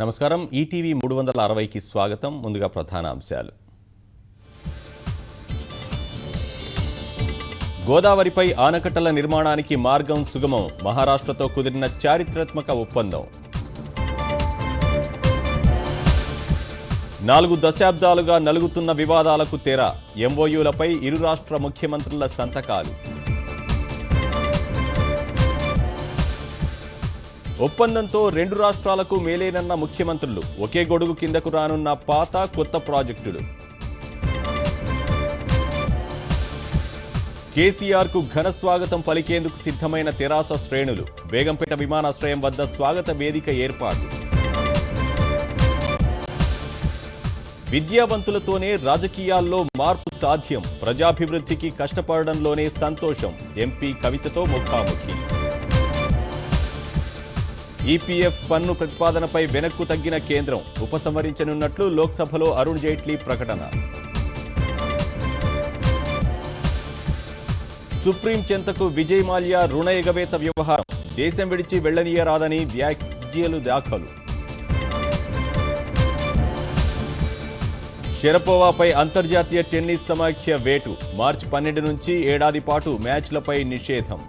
నమస్కారం ఈటీవీ 360కి స్వాగతం. ముందుగా ప్రధాన అంశాలు. గోదావరిపై ఆనకట్టల నిర్మాణానికి మార్గం సుగమం. మహారాష్ట్రతో కుదిరిన చారిత్రాత్మక ఒప్పందం. 4 దశాబ్దాలుగా నలుగుతున్న వివాదాలకు తెర. ఎంఓయూలపై ఇరు రాష్ట్ర ముఖ్యమంత్రుల సంతకాలు. ఒప్పందంతో 2 రాష్ట్రాలకు మేలేనన్న ముఖ్యమంత్రులు. ఒకే గొడుగు కిందకు రానున్న పాత కొత్త ప్రాజెక్టులు. కేసీఆర్కు ఘన స్వాగతం పలికేందుకు సిద్ధమైన తెరాస శ్రేణులు. బేగంపేట విమానాశ్రయం వద్ద స్వాగత వేదిక ఏర్పాటు. విద్యావంతులతోనే రాజకీయాల్లో మార్పు సాధ్యం. ప్రజాభివృద్ధికి కష్టపడడంలోనే సంతోషం. ఎంపీ కవితతో ముఖాముఖి. ఈపీఎఫ్ పన్ను ప్రతిపాదనపై వెనక్కు తగ్గిన కేంద్రం. ఉపసంహరించనున్నట్లు లోక్సభలో అరుణ్ జైట్లీ ప్రకటన. సుప్రీం చెంతకు విజయ్ మాల్యా రుణ ఎగవేత వ్యవహారం. దేశం విడిచి వెళ్లనీయరాదని వ్యాజ్యాలు దాఖలు. షరపోవాపై అంతర్జాతీయ టెన్నిస్ సమాఖ్య వేటు. మార్చి 12 నుంచి ఏడాది పాటు మ్యాచ్లపై నిషేధం.